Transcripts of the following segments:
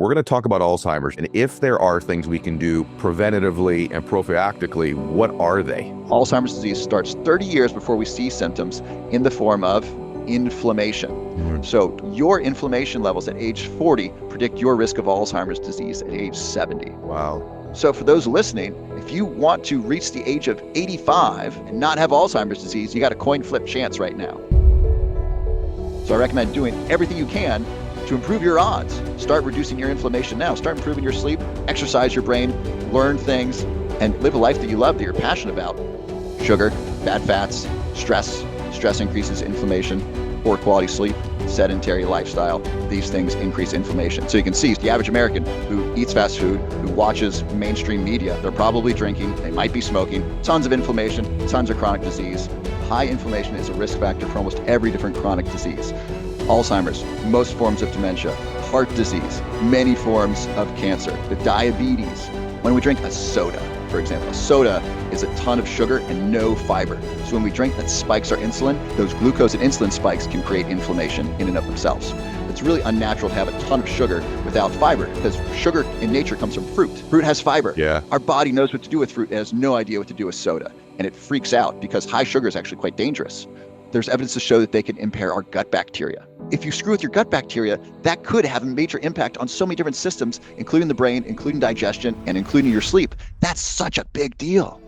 We're going to talk about Alzheimer's, and if there are things we can do preventatively and prophylactically, what are they? Alzheimer's disease starts 30 years before we see symptoms in the form of inflammation. So your inflammation levels at age 40 predict your risk of Alzheimer's disease at age 70. Wow. So for those listening, if you want to reach the age of 85 and not have Alzheimer's disease, you got a coin flip chance right now. So I recommend doing everything you can to improve your odds. Start reducing your inflammation now. Start improving your sleep, exercise your brain, learn things, and live a life that you love, that you're passionate about. Sugar, bad fats, stress. Stress increases inflammation. Poor quality sleep, sedentary lifestyle. These things increase inflammation. So you can see the average American who eats fast food, who watches mainstream media, they're probably drinking, they might be smoking, tons of inflammation, tons of chronic disease. High inflammation is a risk factor for almost every different chronic disease. Alzheimer's, most forms of dementia, heart disease, many forms of cancer, the diabetes. When we drink a soda, for example, a soda is a ton of sugar and no fiber. So when we drink that spikes our insulin, those glucose and insulin spikes can create inflammation in and of themselves. It's really unnatural to have a ton of sugar without fiber, because sugar in nature comes from fruit. Fruit has fiber. Yeah. Our body knows what to do with fruit. It has no idea what to do with soda. And it freaks out because high sugar is actually quite dangerous. There's evidence to show that they can impair our gut bacteria. If you screw with your gut bacteria, that could have a major impact on so many different systems, including the brain, including digestion, and including your sleep. That's such a big deal.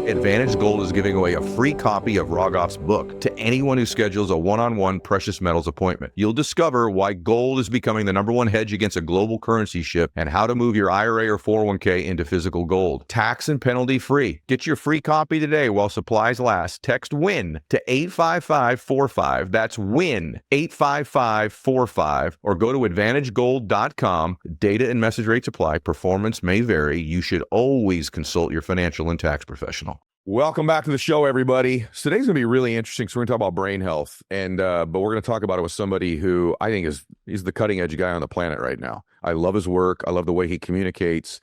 Advantage Gold is giving away a free copy of Rogoff's book to anyone who schedules a one-on-one precious metals appointment. You'll discover why gold is becoming the #1 hedge against a global currency shift and how to move your IRA or 401k into physical gold. Tax and penalty free. Get your free copy today while supplies last. Text WIN to 85545. That's WIN 85545, or go to advantagegold.com. Data and message rates apply. Performance may vary. You should always consult your financial and tax professional. Welcome back to the show, everybody. So today's going to be really interesting. So we're going to talk about brain health, and but we're going to talk about it with somebody who I think he's the cutting edge guy on the planet right now. I love his work. I love the way he communicates.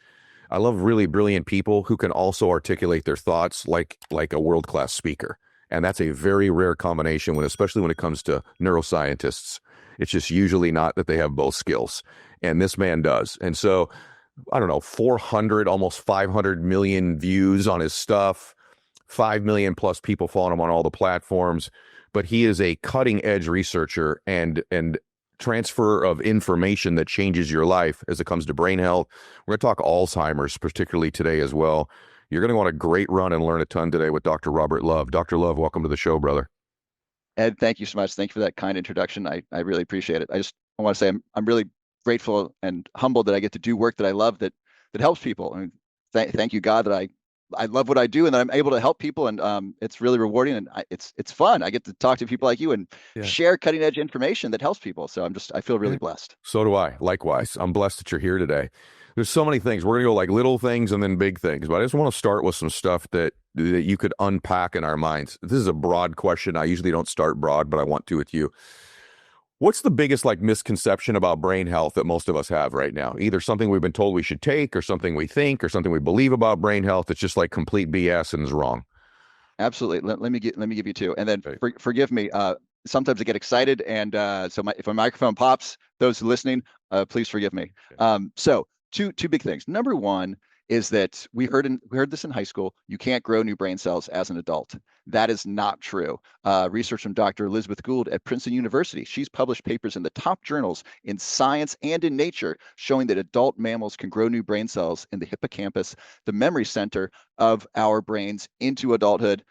I love really brilliant people who can also articulate their thoughts like a world-class speaker. And that's a very rare combination, especially when it comes to neuroscientists. It's just usually not that they have both skills. And this man does. And so, I don't know, 400, almost 500 million views on his stuff. 5 million plus people following him on all the platforms, but he is a cutting edge researcher and transfer of information that changes your life as it comes to brain health. We're going to talk Alzheimer's particularly today as well. You're going to want a great run and learn a ton today with Dr. Robert Love. Dr. Love, welcome to the show, brother. Ed, thank you so much. Thank you for that kind introduction. I really appreciate it. I want to say I'm really grateful and humbled that I get to do work that I love that helps people. I mean, thank you, God, that I love what I do and that I'm able to help people, and it's really rewarding, and it's fun. I get to talk to people like you and share cutting edge information that helps people. So I feel really blessed. So do I. Likewise. I'm blessed that you're here today. There's so many things. We're going to go like little things and then big things, but I just want to start with some stuff that you could unpack in our minds. This is a broad question. I usually don't start broad, but I want to with you. What's the biggest misconception about brain health that most of us have right now? Either something we've been told we should take, or something we think, or something we believe about brain health that's just complete BS and is wrong. Absolutely. Let me give you two, and then forgive me. Sometimes I get excited, and so if my microphone pops, those listening, please forgive me. Okay. So two big things. Number one is that we heard this in high school. You can't grow new brain cells as an adult. That is not true. Research from Dr. Elizabeth Gould at Princeton University. She's published papers in the top journals in Science and in Nature showing that adult mammals can grow new brain cells in the hippocampus, the memory center of our brains, into adulthood,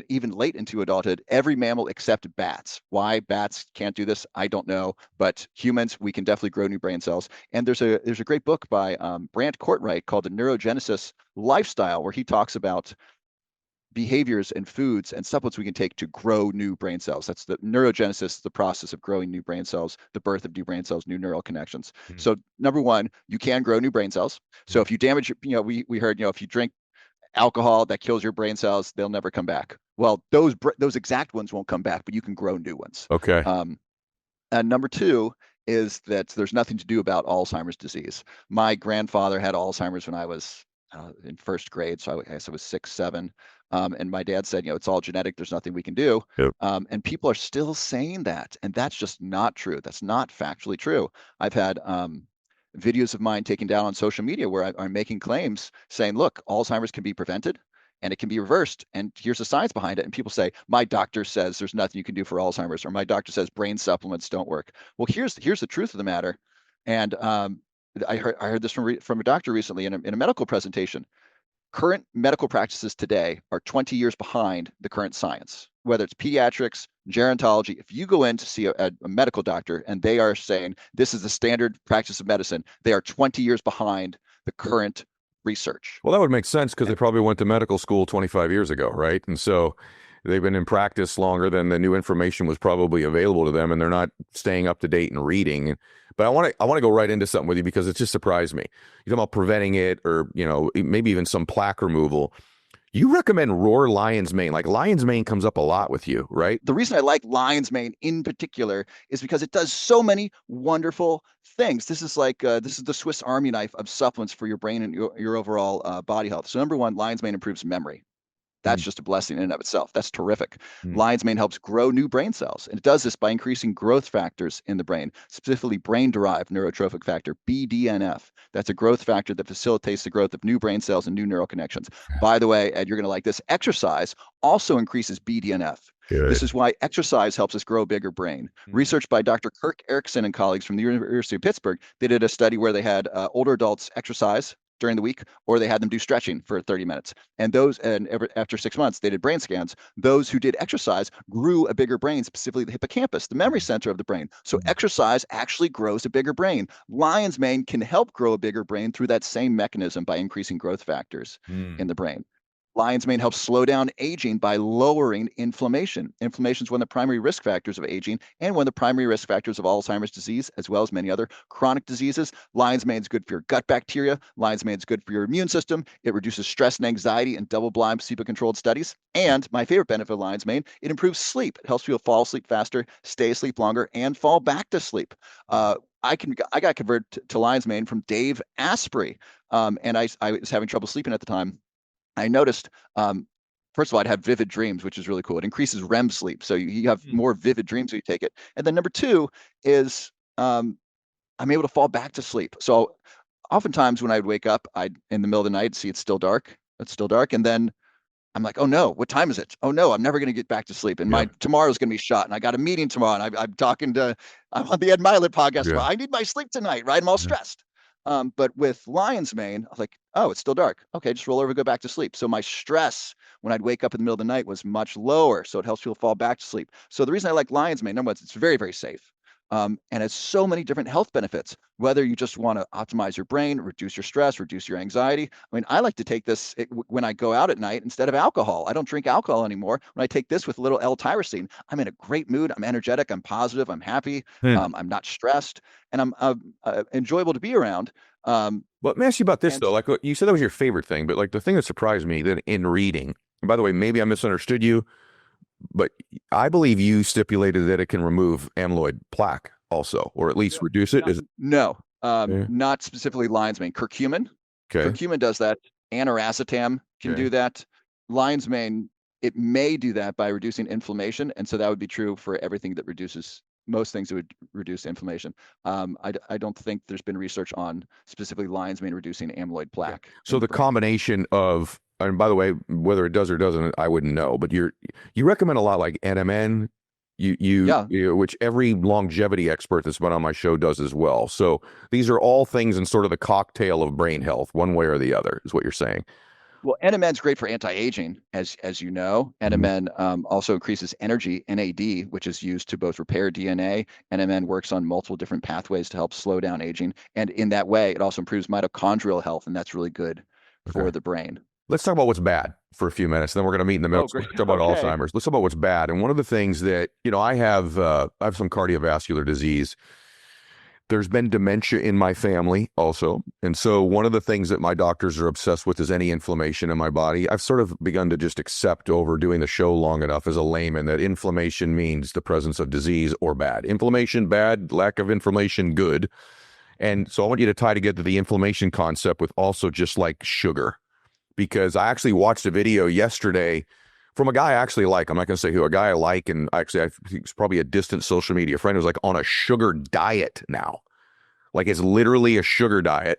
even late into adulthood. Every mammal except bats. Why bats can't do this, I don't know. But humans, we can definitely grow new brain cells. And there's a great book by Brant Cortright called The Neurogenesis Lifestyle, where he talks about behaviors and foods and supplements we can take to grow new brain cells. That's the neurogenesis, the process of growing new brain cells, the birth of new brain cells, new neural connections. Mm-hmm. So number one, you can grow new brain cells. So if you damage, we heard, if you drink alcohol that kills your brain cells, they'll never come back. Well, those exact ones won't come back, but you can grow new ones. Okay. And number two is that there's nothing to do about Alzheimer's disease. My grandfather had Alzheimer's when I was in first grade, so I guess I was 6, 7. And my dad said, it's all genetic. There's nothing we can do. Yep. And people are still saying that. And that's just not true. That's not factually true. I've had videos of mine taken down on social media where I'm making claims saying, look, Alzheimer's can be prevented and it can be reversed. And here's the science behind it. And people say, my doctor says there's nothing you can do for Alzheimer's, or my doctor says brain supplements don't work. Well, here's the truth of the matter. And I heard this from a doctor recently in a medical presentation. Current medical practices today are 20 years behind the current science, whether it's pediatrics, gerontology. If you go in to see a medical doctor and they are saying this is the standard practice of medicine, they are 20 years behind the current research. Well, that would make sense because they probably went to medical school 25 years ago, right? And so they've been in practice longer than the new information was probably available to them, and they're not staying up to date and reading. But I want to go right into something with you because it just surprised me. You're talking about preventing it, or maybe even some plaque removal. You recommend raw lion's mane. Like lion's mane comes up a lot with you, right? The reason I like lion's mane in particular is because it does so many wonderful things. This is the Swiss Army knife of supplements for your brain and your overall body health. So number one, lion's mane improves memory. That's just a blessing in and of itself. That's terrific. Lion's mane helps grow new brain cells. And it does this by increasing growth factors in the brain, specifically brain-derived neurotrophic factor, BDNF. That's a growth factor that facilitates the growth of new brain cells and new neural connections. By the way, Ed, you're going to like this. Exercise also increases BDNF. Good. This is why exercise helps us grow a bigger brain. Research by Dr. Kirk Erickson and colleagues from the University of Pittsburgh, they did a study where they had older adults exercise during the week, or they had them do stretching for 30 minutes. And after 6 months, they did brain scans. Those who did exercise grew a bigger brain, specifically the hippocampus, the memory center of the brain. So exercise actually grows a bigger brain. Lion's mane can help grow a bigger brain through that same mechanism by increasing growth factors in the brain. Lion's mane helps slow down aging by lowering inflammation. Inflammation is one of the primary risk factors of aging and one of the primary risk factors of Alzheimer's disease, as well as many other chronic diseases. Lion's mane is good for your gut bacteria. Lion's mane is good for your immune system. It reduces stress and anxiety in double-blind, placebo-controlled studies. And my favorite benefit of lion's mane, it improves sleep. It helps people fall asleep faster, stay asleep longer, and fall back to sleep. I got converted to lion's mane from Dave Asprey, and I was having trouble sleeping at the time. I noticed, first of all, I'd have vivid dreams, which is really cool. It increases REM sleep. So you have more vivid dreams when you take it. And then number two is I'm able to fall back to sleep. So oftentimes when I would wake up, I'd in the middle of the night see it's still dark. It's still dark. And then I'm like, oh no, what time is it? Oh no, I'm never going to get back to sleep. And tomorrow's going to be shot. And I got a meeting tomorrow. And I'm on the Ed Mylett podcast. Tomorrow. I need my sleep tonight, right? I'm all stressed. But with lion's mane, I was like, oh, it's still dark. Okay, just roll over, go back to sleep. So my stress when I'd wake up in the middle of the night was much lower. So it helps people fall back to sleep. So the reason I like lion's mane, number one, it's very, very safe. And it's so many different health benefits, whether you just want to optimize your brain, reduce your stress, reduce your anxiety. I mean, I like to take this when I go out at night instead of alcohol. I don't drink alcohol anymore. When I take this with a little L-tyrosine, I'm in a great mood. I'm energetic. I'm positive. I'm happy. I'm not stressed, and I'm enjoyable to be around. Well, let me ask you about this, though. Like you said that was your favorite thing, but like the thing that surprised me that in reading, and by the way, maybe I misunderstood you, but I believe you stipulated that it can remove amyloid plaque also, or at least reduce it. Not specifically lion's mane. Curcumin. Okay. Curcumin does that. Aniracetam can do that. Lion's mane, it may do that by reducing inflammation. And so that would be true for everything that reduces, most things that would reduce inflammation. I don't think there's been research on specifically lion's mane reducing amyloid plaque. So the combination of, and by the way, whether it does or doesn't, I wouldn't know, but you recommend a lot like NMN, which every longevity expert that's been on my show does as well. So these are all things in sort of the cocktail of brain health, one way or the other, is what you're saying. Well, NMN is great for anti-aging, as you know. NMN also increases energy, NAD, which is used to both repair DNA. NMN works on multiple different pathways to help slow down aging. And in that way, it also improves mitochondrial health, and that's really good for the brain. Let's talk about what's bad for a few minutes. Then we're going to meet in the middle. Let's talk about Alzheimer's. Let's talk about what's bad. And one of the things that, I have some cardiovascular disease. There's been dementia in my family also. And so one of the things that my doctors are obsessed with is any inflammation in my body. I've sort of begun to just accept over doing the show long enough as a layman that inflammation means the presence of disease or bad. Inflammation, bad. Lack of inflammation, good. And so I want you to tie together the inflammation concept with also just like sugar. because I actually watched a video yesterday from a guy I actually like. I'm not going to say who, a guy I like, and actually I think he's probably a distant social media friend who's like on a sugar diet now. Like it's literally a sugar diet.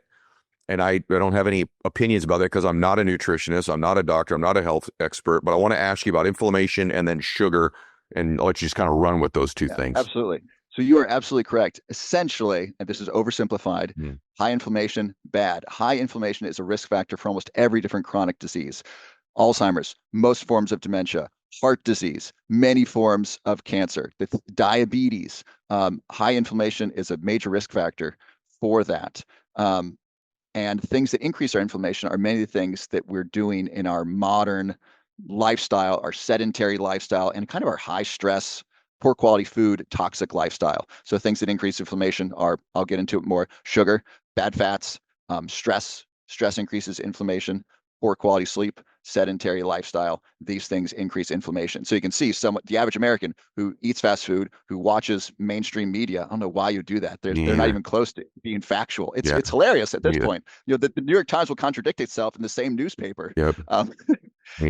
And I don't have any opinions about that because I'm not a nutritionist, I'm not a doctor, I'm not a health expert, but I want to ask you about inflammation and then sugar, and let you just kind of run with those two things. Absolutely. So you are absolutely correct. Essentially, and this is oversimplified, high inflammation, bad. High inflammation is a risk factor for almost every different chronic disease. Alzheimer's, most forms of dementia, heart disease, many forms of cancer, diabetes. High inflammation is a major risk factor for that. And things that increase our inflammation are many of the things that we're doing in our modern lifestyle, our sedentary lifestyle, and kind of our high stress, poor quality food, toxic lifestyle. So things that increase inflammation are, I'll get into it more, sugar, bad fats, stress. Stress increases inflammation, poor quality sleep, sedentary lifestyle. These things increase inflammation. So you can see the average American who eats fast food, who watches mainstream media. I don't know why you do that. They're not even close to being factual. It's hilarious at this point. The New York Times will contradict itself in the same newspaper.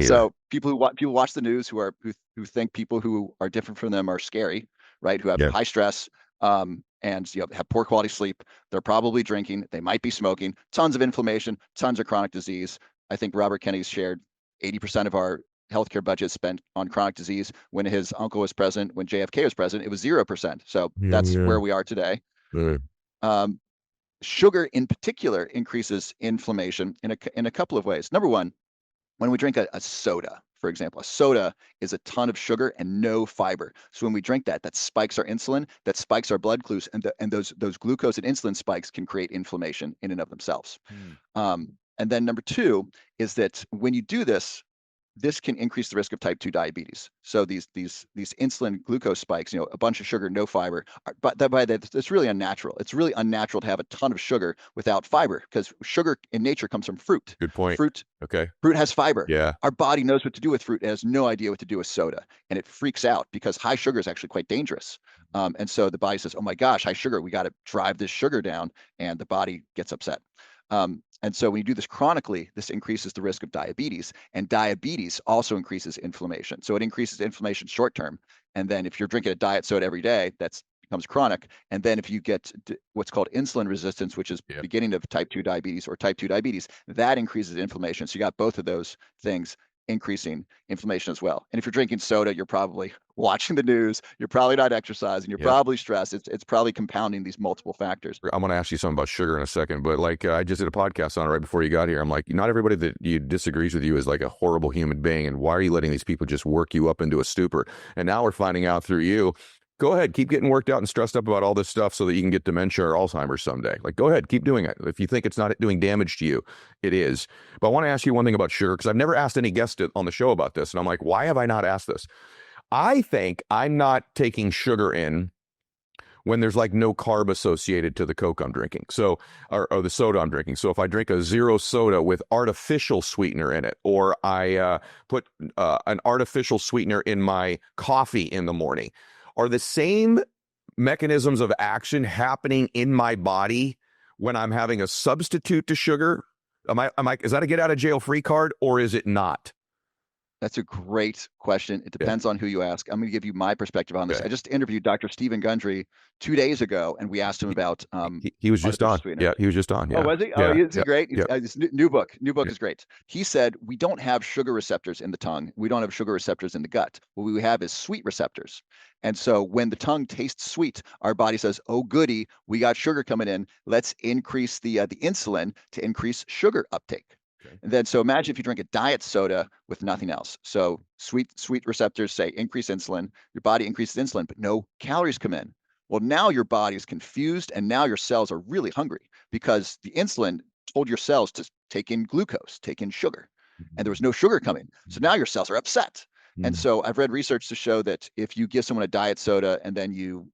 So people who watch the news who think people who are different from them are scary, right? Who have high stress, and have poor quality sleep. They're probably drinking. They might be smoking. Tons of inflammation. Tons of chronic disease. I think Robert Kennedy's shared 80% of our healthcare budget spent on chronic disease. When his uncle was president, when JFK was president, it was 0%. So that's where we are today. Sugar in particular increases inflammation in a couple of ways. Number one, when we drink a soda, for example, a soda is a ton of sugar and no fiber. So when we drink that spikes our insulin, that spikes our blood glucose, and those glucose and insulin spikes can create inflammation in and of themselves. And then number two is that when you do this can increase the risk of type 2 diabetes. So these insulin glucose spikes, a bunch of sugar, no fiber, but it's really unnatural. It's really unnatural to have a ton of sugar without fiber, because sugar in nature comes from fruit. Good point. Fruit has fiber. Yeah. Our body knows what to do with fruit. It has no idea what to do with soda, and it freaks out because high sugar is actually quite dangerous. And so the body says, "Oh my gosh, high sugar! We got to drive this sugar down," and the body gets upset. And so when you do this chronically, this increases the risk of diabetes, and diabetes also increases inflammation. So it increases inflammation short term. And then if you're drinking a diet soda every day, that becomes chronic. And then if you get what's called insulin resistance, which is beginning of type 2 diabetes or type 2 diabetes, that increases inflammation. So you got both of those things increasing inflammation as well. And if you're drinking soda, you're probably watching the news, you're probably not exercising, you're probably stressed. It's probably compounding these multiple factors. I'm going to ask you something about sugar in a second, but I just did a podcast on it right before you got here. I'm like, not everybody that you disagrees with you is like a horrible human being, and why are you letting these people just work you up into a stupor? And now we're finding out through you. Go ahead, keep getting worked out and stressed up about all this stuff so that you can get dementia or Alzheimer's someday. Like, go ahead, keep doing it. If you think it's not doing damage to you, it is. But I want to ask you one thing about sugar, because I've never asked any guest on the show about this. And I'm like, why have I not asked this? I think I'm not taking sugar in when there's like no carb associated to the Coke I'm drinking. So, or the soda I'm drinking. So if I drink a zero soda with artificial sweetener in it, or I put an artificial sweetener in my coffee in the morning, are the same mechanisms of action happening in my body when I'm having a substitute to sugar? Is that a get out of jail free card, or is it not? That's a great question. It depends on who you ask. I'm going to give you my perspective on this. I just interviewed Dr. Stephen Gundry 2 days ago, and we asked him about he was just on. Yeah, he was just on. Yeah. Oh, was he? Oh, he's great. His new book is great. He said we don't have sugar receptors in the tongue. We don't have sugar receptors in the gut. What we have is sweet receptors. And so when the tongue tastes sweet, our body says, "Oh goody, we got sugar coming in. Let's increase the insulin to increase sugar uptake." And then, so imagine if you drink a diet soda with nothing else. So sweet receptors say increase insulin, your body increases insulin, but no calories come in. Well, now your body is confused, and now your cells are really hungry because the insulin told your cells to take in glucose, take in sugar, and there was no sugar coming. So now your cells are upset. And so I've read research to show that if you give someone a diet soda and then you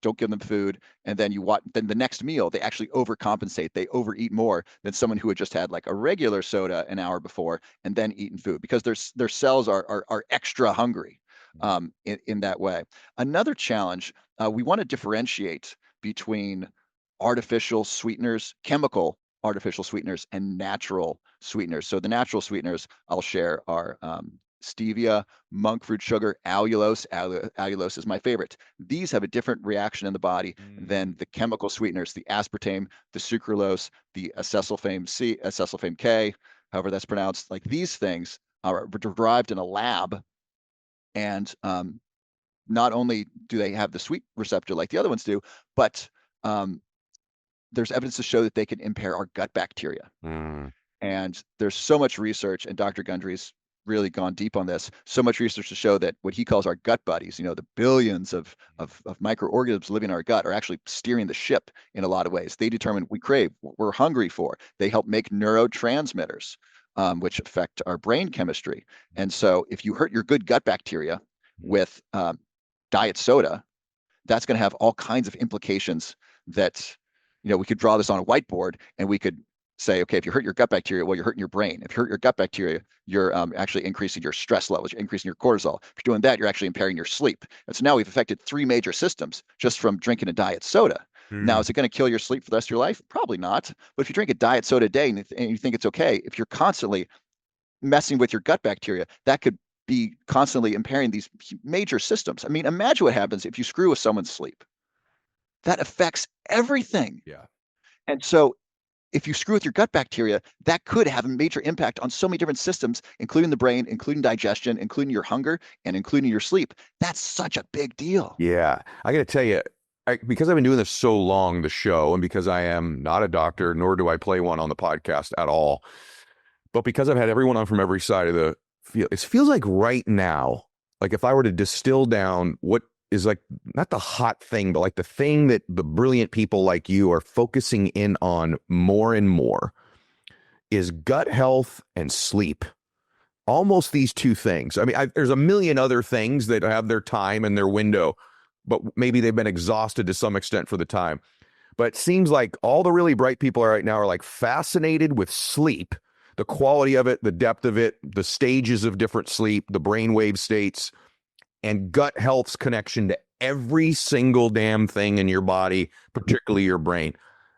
don't give them food, and then then the next meal they actually overcompensate, they overeat more than someone who had just had like a regular soda an hour before and then eaten food, because their cells are extra hungry in that way. Another challenge, we want to differentiate between artificial sweeteners, chemical artificial sweeteners and natural sweeteners. So the natural sweeteners I'll share are stevia, monk fruit sugar, allulose. Allulose is my favorite. These have a different reaction in the body than the chemical sweeteners, the aspartame, the sucralose, the acetylfame K, however that's pronounced. Like these things are derived in a lab, and not only do they have the sweet receptor like the other ones do, but there's evidence to show that they can impair our gut bacteria. And there's so much research, and Dr. Gundry's really gone deep on this, so much research to show that what he calls our gut buddies, you know, the billions of microorganisms living in our gut, are actually steering the ship in a lot of ways. They determine what we crave, what we're hungry for. They help make neurotransmitters, which affect our brain chemistry. And so if you hurt your good gut bacteria with diet soda, that's going to have all kinds of implications that, you know, we could draw this on a whiteboard and we could say, okay, if you hurt your gut bacteria, well, you're hurting your brain. If you hurt your gut bacteria, you're actually increasing your stress levels, you're increasing your cortisol. If you're doing that, you're actually impairing your sleep. And so now we've affected 3 major systems just from drinking a diet soda. Now, is it going to kill your sleep for the rest of your life? Probably not. But if you drink a diet soda a day and you think it's okay, if you're constantly messing with your gut bacteria, that could be constantly impairing these major systems. I mean, imagine what happens if you screw with someone's sleep. That affects everything. Yeah. And so if you screw with your gut bacteria, that could have a major impact on so many different systems, including the brain, including digestion, including your hunger, and including your sleep. That's such a big deal. Yeah. I got to tell you, because I've been doing this so long, the show, and because I am not a doctor, nor do I play one on the podcast at all, but because I've had everyone on from every side of the field, it feels like right now, like if I were to distill down what is like not the hot thing, but like the thing that the brilliant people like you are focusing in on more and more, is gut health and sleep. Almost these two things. I mean, there's a million other things that have their time and their window, but maybe they've been exhausted to some extent for the time. But it seems like all the really bright people right now are like fascinated with sleep, the quality of it, the depth of it, the stages of different sleep, the brainwave states, and gut health's connection to every single damn thing in your body, particularly your brain.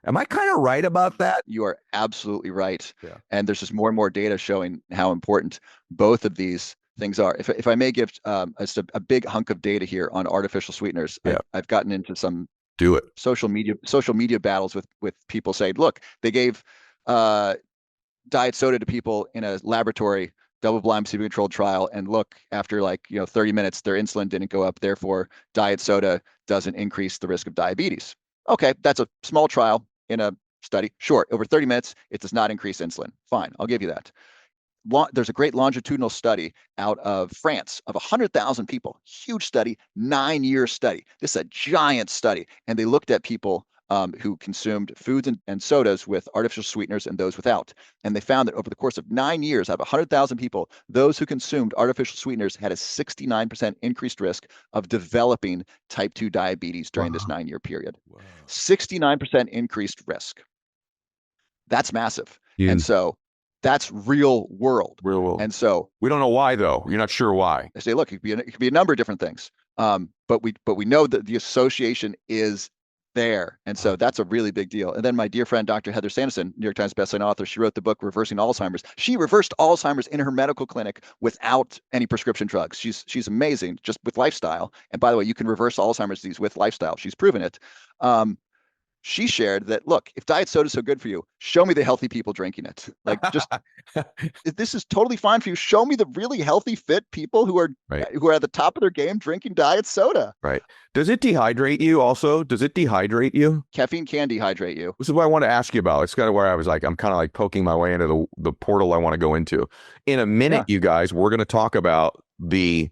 Am I kind of right about that? You are absolutely right. Yeah. And there's just more and more data showing how important both of these things are. If I may give just a big hunk of data here on artificial sweeteners, Yeah. I've gotten into some Do it. social media battles with people saying, look, they gave diet soda to people in a laboratory double-blind placebo-controlled trial, and look, after 30 minutes, their insulin didn't go up. Therefore, diet soda doesn't increase the risk of diabetes. Okay, that's a small trial in a study. Sure, over 30 minutes, it does not increase insulin. Fine, I'll give you that. There's a great longitudinal study out of France of 100,000 people, huge study, 9-year study. This is a giant study, and they looked at people who consumed foods and sodas with artificial sweeteners and those without. And they found that over the course of 9 years, out of 100,000 people, those who consumed artificial sweeteners had a 69% increased risk of developing type 2 diabetes during this 9-year period. 69% increased risk. That's massive. Yeah. And so that's real world. Real world. And so we don't know why, though. You're not sure why. I say, look, it could be a number of different things. But we know that the association is there. And so that's a really big deal. And then my dear friend, Dr. Heather Sanderson, New York Times bestselling author, she wrote the book Reversing Alzheimer's. She reversed Alzheimer's in her medical clinic without any prescription drugs. She's amazing, just with lifestyle. And by the way, you can reverse Alzheimer's disease with lifestyle. She's proven it. She shared that, look, if diet soda is so good for you, show me the healthy people drinking it. Like, just this is totally fine for you. Show me the really healthy, fit people who are at the top of their game drinking diet soda. Right. Does it dehydrate you also? Does it dehydrate you? Caffeine can dehydrate you. This is what I want to ask you about. It's kind of where I was like, I'm kind of like poking my way into the portal I want to go into. In a minute, you guys, we're going to talk about the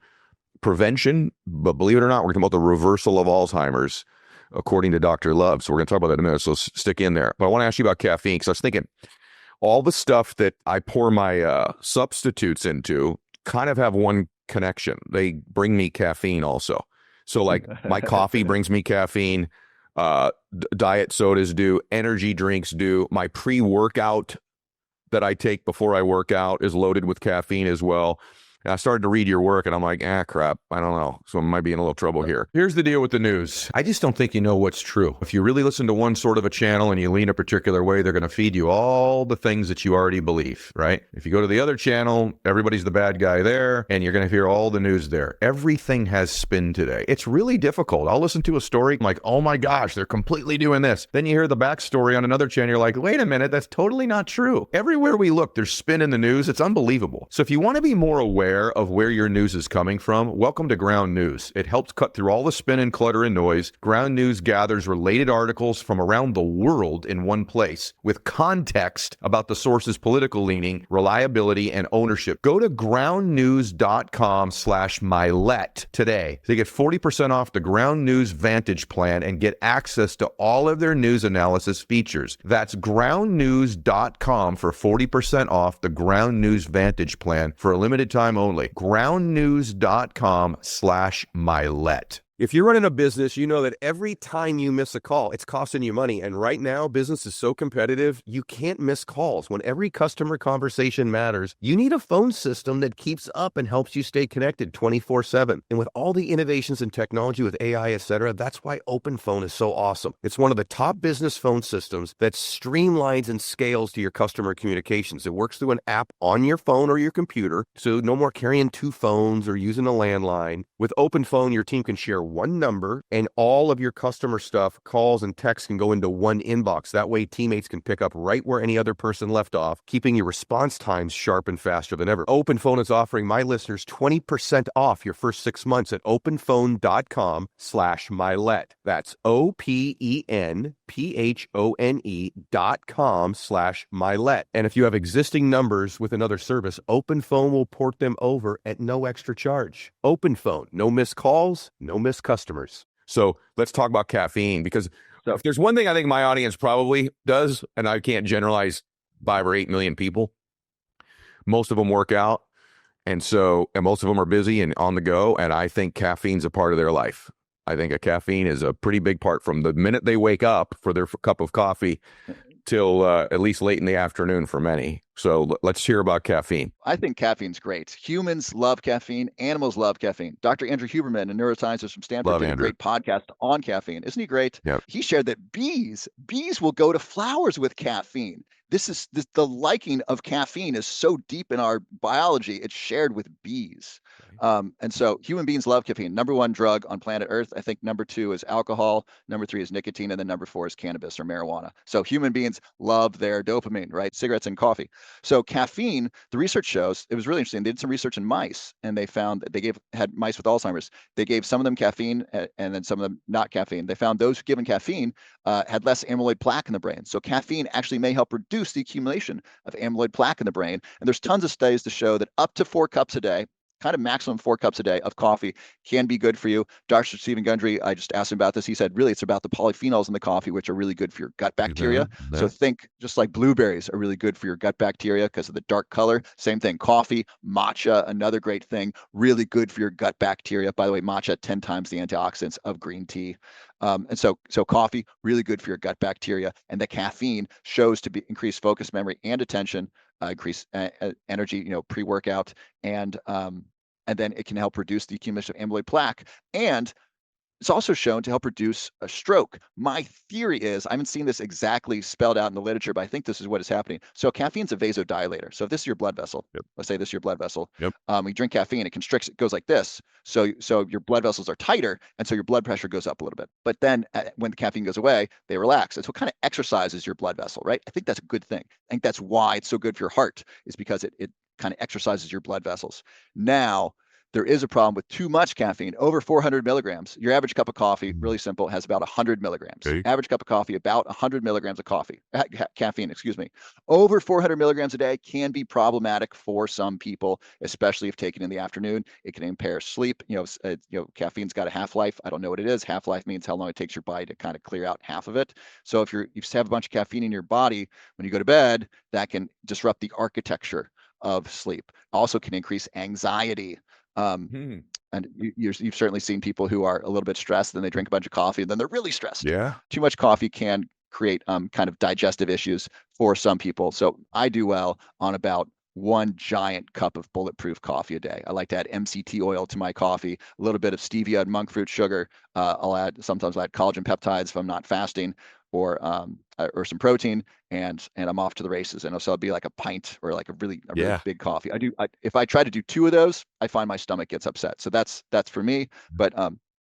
prevention, but believe it or not, we're talking about the reversal of Alzheimer's, according to Dr. Love. So we're going to talk about that in a minute, so stick in there. But I want to ask you about caffeine, because I was thinking all the stuff that I pour my substitutes into kind of have one connection. They bring me caffeine also. So like my coffee brings me caffeine, diet sodas do, energy drinks do. My pre-workout that I take before I work out is loaded with caffeine as well. And I started to read your work and I'm like, crap, I don't know. So I might be in a little trouble here. Here's the deal with the news. I just don't think you know what's true. If you really listen to one sort of a channel and you lean a particular way, they're going to feed you all the things that you already believe, right? If you go to the other channel, everybody's the bad guy there, and you're going to hear all the news there. Everything has spin today. It's really difficult. I'll listen to a story, I'm like, oh my gosh, they're completely doing this. Then you hear the backstory on another channel, you're like, wait a minute, that's totally not true. Everywhere we look, there's spin in the news. It's unbelievable. So if you want to be more aware of where your news is coming from, welcome to Ground News. It helps cut through all the spin and clutter and noise. Ground News gathers related articles from around the world in one place with context about the source's political leaning, reliability, and ownership. Go to groundnews.com/Mylett today to get 40% off the Ground News Vantage plan and get access to all of their news analysis features. That's groundnews.com for 40% off the Ground News Vantage plan for a limited time only. groundnews.com/Mylett. If you're running a business, you know that every time you miss a call, it's costing you money. And right now, business is so competitive, you can't miss calls. When every customer conversation matters, you need a phone system that keeps up and helps you stay connected 24/7. And with all the innovations in technology with AI, etc., that's why OpenPhone is so awesome. It's one of the top business phone systems that streamlines and scales to your customer communications. It works through an app on your phone or your computer, so no more carrying two phones or using a landline. With OpenPhone, your team can share one number and all of your customer stuff, calls and texts can go into one inbox. That way teammates can pick up right where any other person left off, keeping your response times sharp and faster than ever. OpenPhone is offering my listeners 20% off your first 6 months at openphone.com/Mylett. That's OpenPhone.com/Mylett. And if you have existing numbers with another service, OpenPhone will port them over at no extra charge. OpenPhone, no missed calls, no missed customers. So let's talk about caffeine, because if there's one thing I think my audience probably does, and I can't generalize 5 or 8 million people, most of them work out. And most of them are busy and on the go. And I think caffeine's a part of their life. I think a caffeine is a pretty big part from the minute they wake up for their cup of coffee till at least late in the afternoon for many. So let's hear about caffeine. I think caffeine's great. Humans love caffeine. Animals love caffeine. Dr. Andrew Huberman, a neuroscientist from Stanford, did a great podcast on caffeine. Isn't he great? Yep. He shared that bees will go to flowers with caffeine. The liking of caffeine is so deep in our biology, it's shared with bees. And so human beings love caffeine. Number 1 drug on planet Earth. I think number 2 is alcohol. Number 3 is nicotine. And then number 4 is cannabis or marijuana. So human beings love their dopamine, right? Cigarettes and coffee. So caffeine, the research shows, it was really interesting. They did some research in mice and they found that had mice with Alzheimer's. They gave some of them caffeine and then some of them not caffeine. They found those given caffeine had less amyloid plaque in the brain. So caffeine actually may help reduce the accumulation of amyloid plaque in the brain. And there's tons of studies to show that up to 4 cups a day, kind of maximum 4 cups a day of coffee can be good for you. Dr. Stephen Gundry, I just asked him about this. He said, really, it's about the polyphenols in the coffee, which are really good for your gut bacteria. So think just like blueberries are really good for your gut bacteria because of the dark color. Same thing, coffee, matcha, another great thing, really good for your gut bacteria. By the way, matcha, 10 times the antioxidants of green tea. And so coffee, really good for your gut bacteria. And the caffeine shows to increase focus, memory, and attention, increase energy, pre-workout, and then it can help reduce the accumulation of amyloid plaque. And it's also shown to help reduce a stroke. My theory is, I haven't seen this exactly spelled out in the literature, but I think this is what is happening. So caffeine's a vasodilator. So if this is your blood vessel, let's say this is your blood vessel, you drink caffeine, it constricts, it goes like this. So your blood vessels are tighter, and so your blood pressure goes up a little bit. But then when the caffeine goes away, they relax. And so it kind of exercises your blood vessel, right? I think that's a good thing. I think that's why it's so good for your heart, is because it kind of exercises your blood vessels. Now, there is a problem with too much caffeine, over 400 milligrams. Your average cup of coffee, really simple, has about 100 milligrams. Okay. Average cup of coffee, about 100 milligrams of caffeine, Over 400 milligrams a day can be problematic for some people, especially if taken in the afternoon. It can impair sleep. Caffeine's got a half-life. I don't know what it is. Half-life means how long it takes your body to kind of clear out half of it. So if you have a bunch of caffeine in your body, when you go to bed, that can disrupt the architecture of sleep. Also can increase anxiety. And you've certainly seen people who are a little bit stressed, then they drink a bunch of coffee, and then they're really stressed. Yeah. Too much coffee can create kind of digestive issues for some people. So I do well on about one giant cup of bulletproof coffee a day. I like to add MCT oil to my coffee, a little bit of stevia and monk fruit sugar. Sometimes I'll add collagen peptides if I'm not fasting, or some protein, and I'm off to the races. And so it'll be like a pint or like a really Yeah. big coffee. If I try to do two of those, I find my stomach gets upset. So that's for me. But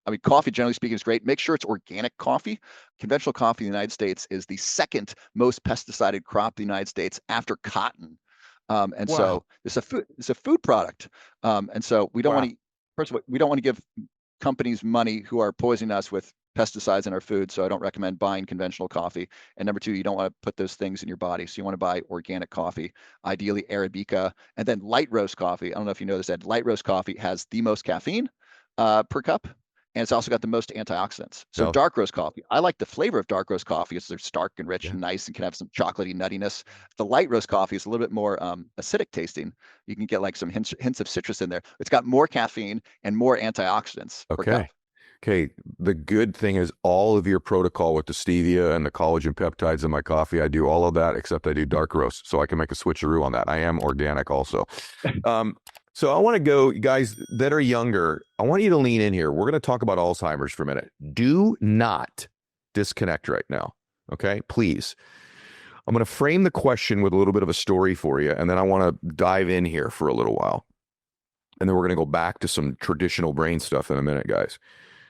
I mean, coffee, generally speaking, is great. Make sure it's organic coffee. Conventional coffee in the United States is the second most pesticided crop in the United States after cotton. And Wow. so it's a food product. And so we don't Wow. want to, first of all, we don't want to give companies money who are poisoning us with pesticides in our food. So I don't recommend buying conventional coffee. And number two, you don't want to put those things in your body. So you want to buy organic coffee, ideally Arabica, and then light roast coffee. I don't know if you know this, Ed. Light roast coffee has the most caffeine per cup. And it's also got the most antioxidants. So No. dark roast coffee, I like the flavor of dark roast coffee. They're stark and rich Yeah. and nice and can have some chocolatey nuttiness. The light roast coffee is a little bit more acidic tasting. You can get like some hints of citrus in there. It's got more caffeine and more antioxidants per cup. Okay. Okay. The good thing is all of your protocol with the stevia and the collagen peptides in my coffee, I do all of that except I do dark roast, so I can make a switcheroo on that. I am organic also. So I want to go, guys that are younger, I want you to lean in here. We're going to talk about Alzheimer's for a minute. Do not disconnect right now. Okay, please. I'm going to frame the question with a little bit of a story for you, and then I want to dive in here for a little while. And then we're going to go back to some traditional brain stuff in a minute, guys.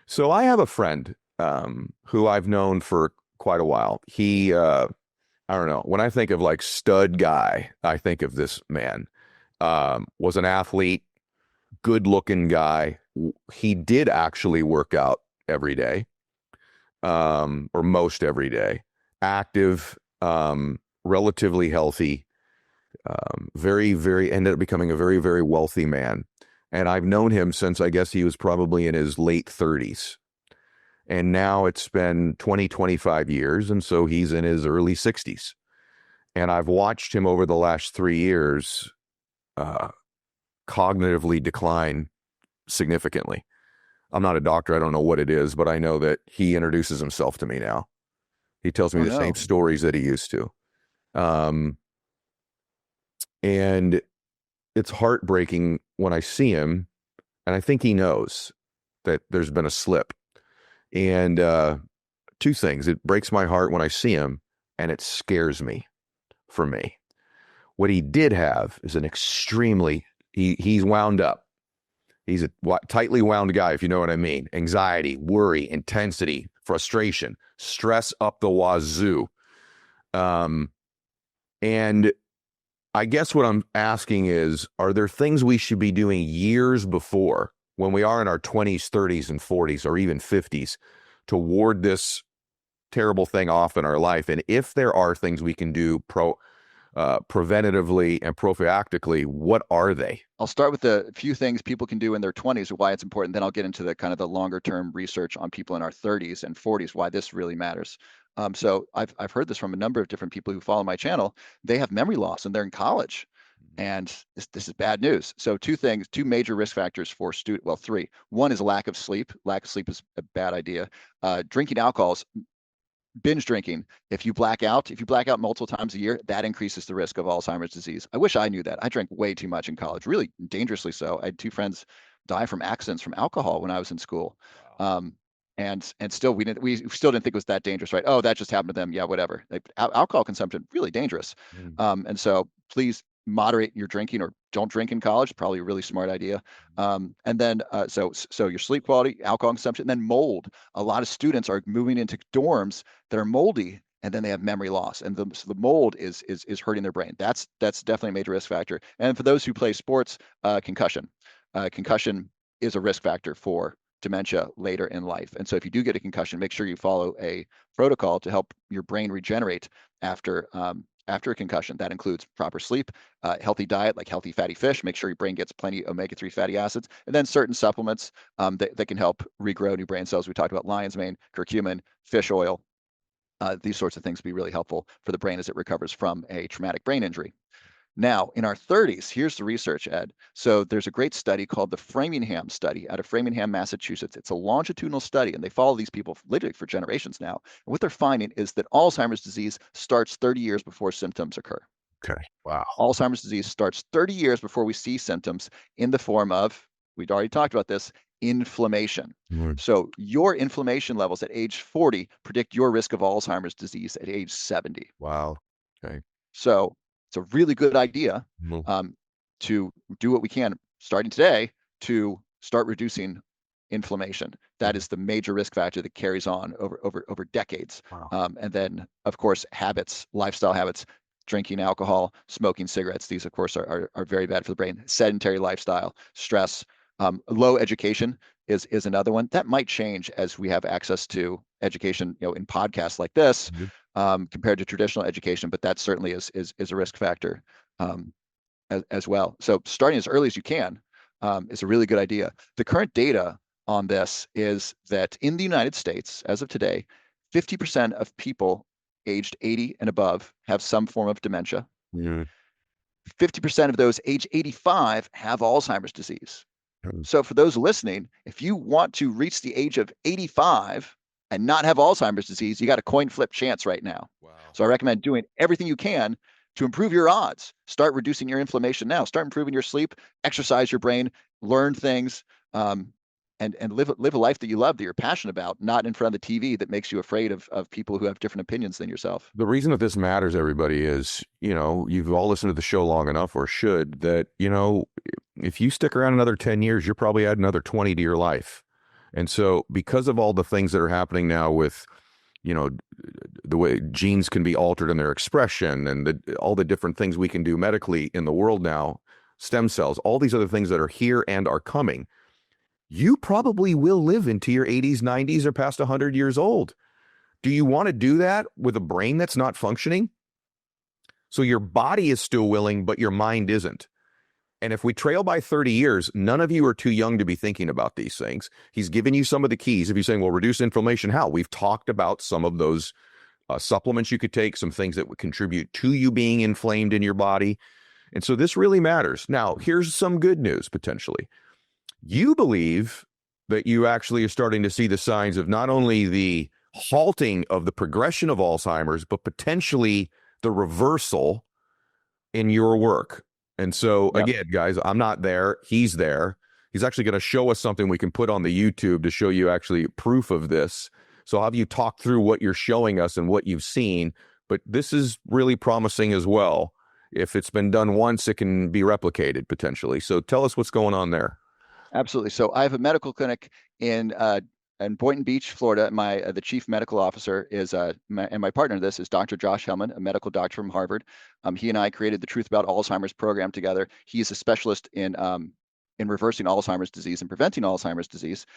So I have a friend who I've known for quite a while. He, I don't know, when I think of like stud guy, I think of this man. Was an athlete, good looking guy. He did actually work out every day, or most every day, active, relatively healthy, ended up becoming a very, very wealthy man. And I've known him since I guess he was probably in his late 30s. And now it's been 20, 25 years. And so he's in his early 60s. And I've watched him over the last 3 years cognitively decline significantly. I'm not a doctor. I don't know what it is, but I know that he introduces himself to me now. He tells me same stories that he used to. And it's heartbreaking when I see him, and I think he knows that there's been a slip. And two things. It breaks my heart when I see him, and it scares me for me. What he did have is an extremely, he's wound up. He's a tightly wound guy, if you know what I mean. Anxiety, worry, intensity, frustration, stress up the wazoo. And I guess what I'm asking is, are there things we should be doing years before, when we are in our 20s, 30s, and 40s, or even 50s, to ward this terrible thing off in our life? And if there are things we can do preventatively and prophylactically, what are they? I'll start with a few things people can do in their 20s, why it's important. Then I'll get into the kind of the longer term research on people in our 30s and 40s, why this really matters. So I've heard this from a number of different people who follow my channel. They have memory loss and they're in college. And this is bad news. So two major risk factors for three. One is lack of sleep. Lack of sleep is a bad idea. Drinking alcohols, binge drinking. If you black out multiple times a year, that increases the risk of Alzheimer's disease. I wish I knew that. I drank way too much in college, really dangerously so. I had two friends die from accidents from alcohol when I was in school. And still we still didn't think it was that dangerous, right? Oh, that just happened to them. Yeah, whatever. Like, alcohol consumption, really dangerous. And so please moderate your drinking, or don't drink in college. Probably a really smart idea. And then so your sleep quality, alcohol consumption, and then mold. A lot of students are moving into dorms that are moldy, and then they have memory loss, and so the mold is hurting their brain. That's definitely a major risk factor. And for those who play sports, concussion. Concussion is a risk factor for dementia later in life. And so if you do get a concussion, make sure you follow a protocol to help your brain regenerate after a concussion. That includes proper sleep, healthy diet like healthy fatty fish. Make sure your brain gets plenty of omega-3 fatty acids, and then certain supplements that can help regrow new brain cells. We talked about lion's mane, curcumin, fish oil. These sorts of things will be really helpful for the brain as it recovers from a traumatic brain injury. Now, in our 30s, here's the research, Ed. So there's a great study called the Framingham study out of Framingham, Massachusetts. It's a longitudinal study, and they follow these people literally for generations now. And what they're finding is that Alzheimer's disease starts 30 years before symptoms occur. Okay. Wow. Alzheimer's disease starts 30 years before we see symptoms in the form of, we'd already talked about this, inflammation. Mm. So your inflammation levels at age 40 predict your risk of Alzheimer's disease at age 70. Wow. Okay. So it's a really good idea Mm. to do what we can starting today to start reducing inflammation. That is the major risk factor that carries on over decades. Wow. And then, of course, habits, lifestyle habits, drinking alcohol, smoking cigarettes. These, of course, are very bad for the brain. Sedentary lifestyle, stress, low education is another one. That might change as we have access to education, in podcasts like this, compared to traditional education. But that certainly is a risk factor as well. So starting as early as you can is a really good idea. The current data on this is that in the United States, as of today, 50% of people aged 80 and above have some form of dementia. Mm. 50% of those age 85 have Alzheimer's disease. So for those listening, if you want to reach the age of 85 and not have Alzheimer's disease, you got a coin flip chance right now. Wow. So I recommend doing everything you can to improve your odds. Start reducing your inflammation now. Start improving your sleep, exercise your brain, learn things, and live a life that you love, that you're passionate about, not in front of the TV that makes you afraid of people who have different opinions than yourself. The reason that this matters, everybody, is, you've all listened to the show long enough, or should, that, if you stick around another 10 years, you're probably add another 20 to your life. And so because of all the things that are happening now with, the way genes can be altered in their expression and all the different things we can do medically in the world now, stem cells, all these other things that are here and are coming, you probably will live into your 80s, 90s, or past 100 years old. Do you want to do that with a brain that's not functioning? So your body is still willing, but your mind isn't. And if we trail by 30 years, none of you are too young to be thinking about these things. He's given you some of the keys. If you're saying, well, reduce inflammation, how? We've talked about some of those supplements you could take, some things that would contribute to you being inflamed in your body. And so this really matters. Now, here's some good news, potentially. You believe that you actually are starting to see the signs of not only the halting of the progression of Alzheimer's, but potentially the reversal in your work. And so, again, guys, I'm not there. He's there. He's actually going to show us something we can put on the YouTube to show you actually proof of this. So I'll have you talk through what you're showing us and what you've seen. But this is really promising as well. If it's been done once, it can be replicated potentially. So tell us what's going on there. Absolutely. So I have a medical clinic in Boynton Beach, Florida. The chief medical officer is and my partner in this is Dr. Josh Hellman, a medical doctor from Harvard. He and I created the Truth About Alzheimer's program together. He is a specialist in reversing Alzheimer's disease and preventing Alzheimer's disease,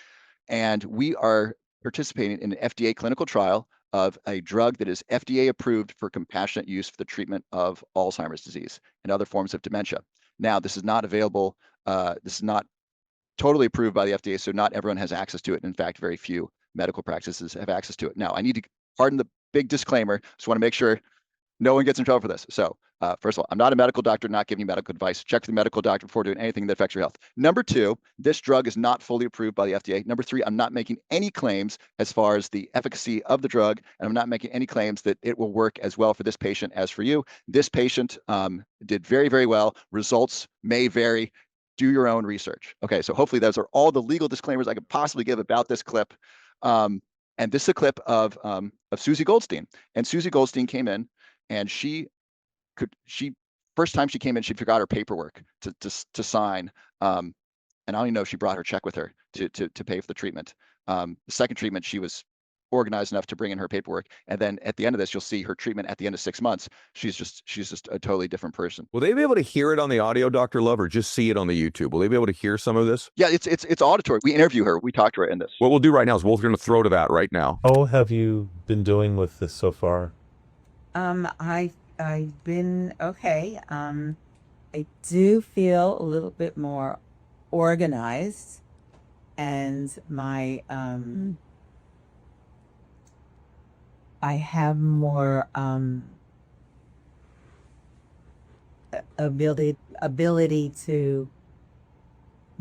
and we are participating in an FDA clinical trial of a drug that is FDA approved for compassionate use for the treatment of Alzheimer's disease and other forms of dementia. Now, this is not available. This is not totally approved by the FDA, so not everyone has access to it. In fact, very few medical practices have access to it. Now, I need to pardon the big disclaimer. Just want to make sure no one gets in trouble for this. So first of all, I'm not a medical doctor, not giving you medical advice. Check with the medical doctor before doing anything that affects your health. Number two, this drug is not fully approved by the FDA. Number three, I'm not making any claims as far as the efficacy of the drug, and I'm not making any claims that it will work as well for this patient as for you. This patient did very, very well. Results may vary. Do your own research. Okay, so hopefully those are all the legal disclaimers I could possibly give about this clip. And this is a clip of Susie Goldstein. And Susie Goldstein came in, and first time she came in, she forgot her paperwork to sign. And I don't even know if she brought her check with her to pay for the treatment. The second treatment, she was organized enough to bring in her paperwork, and then at the end of this, you'll see her treatment at the end of 6 months. She's just a totally different person. Will they be able to hear it on the audio, Dr. Love, or just see it on the YouTube? Will they be able to hear some of this? Yeah, it's auditory. We interview her. We talk to her in this. What we'll do right now is we're going to throw to that right now. How have you been doing with this so far? I've been okay. I do feel a little bit more organized, and my I have more ability to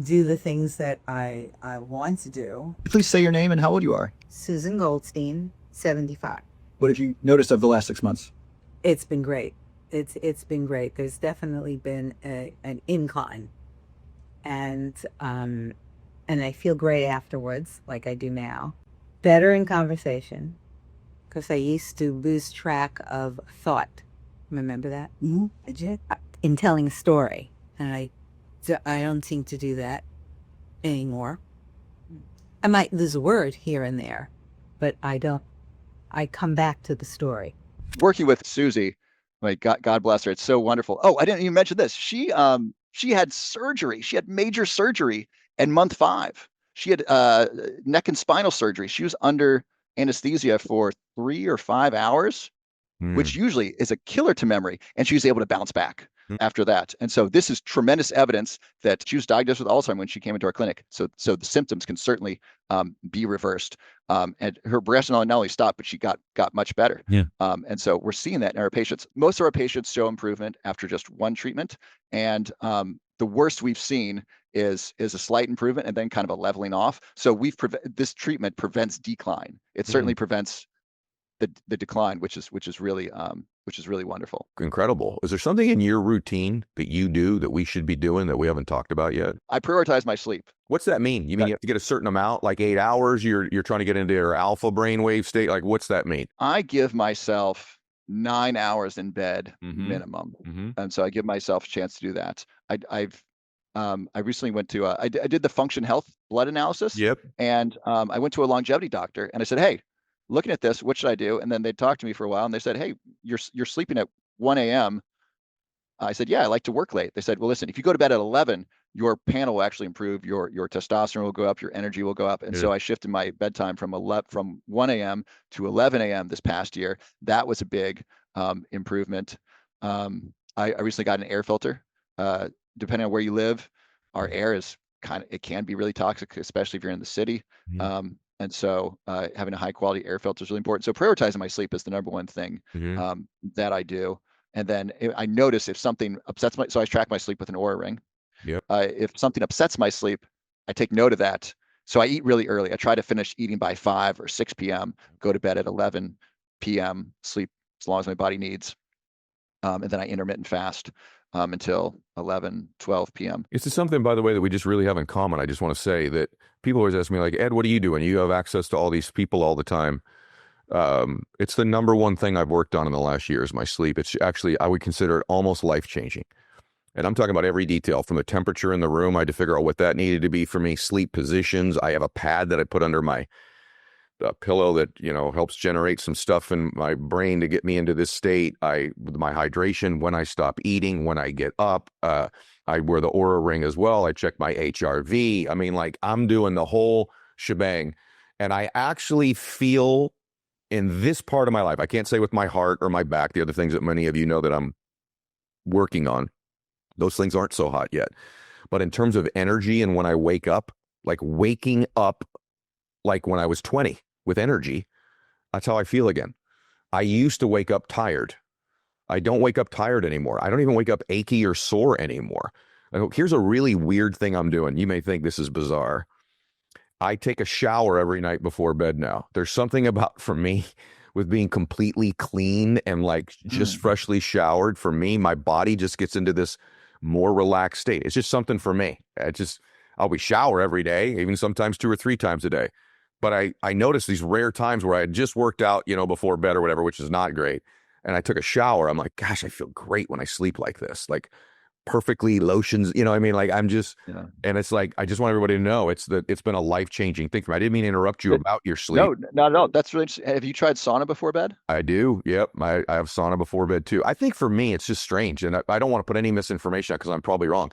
do the things that I want to do. Please say your name and how old you are. Susan Goldstein, 75. What have you noticed of the last 6 months? It's been great. It's been great. There's definitely been an incline, and I feel great afterwards, like I do now. Better in conversation, because I used to lose track of thought. Remember that? Mm-hmm. Did you? In telling a story, and I don't seem to do that anymore. I might lose a word here and there, but I don't. I come back to the story. Working with Susie, like God bless her, it's so wonderful. Oh, I didn't even mention this. She had surgery. She had major surgery in month 5. She had neck and spinal surgery. She was under anesthesia for 3 or 5 hours, which usually is a killer to memory, and she was able to bounce back after that. And so this is tremendous evidence that she was diagnosed with Alzheimer's when she came into our clinic. So the symptoms can certainly be reversed. And her breast not only stopped, but she got much better. Yeah. And so we're seeing that in our patients. Most of our patients show improvement after just one treatment. And the worst we've seen is a slight improvement and then kind of a leveling off. So this treatment prevents decline. It certainly prevents the decline, which is really wonderful. Incredible. Is there something in your routine that you do that we should be doing that we haven't talked about yet? I prioritize my sleep. What's that mean? You mean you have to get a certain amount, like 8 hours? You're trying to get into your alpha brainwave state? Like, what's that mean? I give myself 9 hours in bed minimum. And so I give myself a chance to do that. I recently went to I did the Function Health blood analysis. Yep. And I went to a longevity doctor and I said, hey, looking at this, what should I do? And then they talked to me for a while and they said, hey, you're sleeping at 1 a.m. I said, yeah, I like to work late. They said, well, listen, if you go to bed at 11, your panel will actually improve. Your testosterone will go up. Your energy will go up. And so I shifted my bedtime from 1 a.m. to 11 a.m. this past year. That was a big improvement. I recently got an air filter. Depending on where you live, our air is it can be really toxic, especially if you're in the city. And so having a high quality air filter is really important. So prioritizing my sleep is the number one thing that I do. And then I notice if something upsets so I track my sleep with an Oura ring. Yep. If something upsets my sleep, I take note of that. So I eat really early. I try to finish eating by 5 or 6 p.m., go to bed at 11 p.m., sleep as long as my body needs. And then I intermittent fast until 11, 12 p.m. This is something, by the way, that we just really have in common. I just want to say that people always ask me, like, Ed, what do you do? And you have access to all these people all the time. It's the number one thing I've worked on in the last year is my sleep. It's actually, I would consider it almost life-changing. And I'm talking about every detail, from the temperature in the room. I had to figure out what that needed to be for me. Sleep positions. I have a pad that I put under my pillow that, helps generate some stuff in my brain to get me into this state. With my hydration, when I stop eating, when I get up, I wear the Oura ring as well. I check my HRV. I mean, like, I'm doing the whole shebang. And I actually feel in this part of my life, I can't say with my heart or my back, the other things that many of you know that I'm working on, those things aren't so hot yet. But in terms of energy and when I wake up, like waking up like when I was 20 with energy, that's how I feel again. I used to wake up tired. I don't wake up tired anymore. I don't even wake up achy or sore anymore. Here's a really weird thing I'm doing. You may think this is bizarre. I take a shower every night before bed now. There's something about, for me, with being completely clean and like just freshly showered. For me, my body just gets into this more relaxed state. It's just something for me. I'll shower every day, even sometimes 2 or 3 times a day. But I noticed these rare times where I had just worked out, before bed or whatever, which is not great. And I took a shower. I'm like, gosh, I feel great when I sleep like this. Like perfectly lotions, I mean? Like I'm just, and it's like, I just want everybody to know it's been a life-changing thing for me. I didn't mean to interrupt you about your sleep. No, not at all. That's really interesting. Have you tried sauna before bed? I do. Yep. I have sauna before bed too. I think for me, it's just strange. And I don't want to put any misinformation out because I'm probably wrong.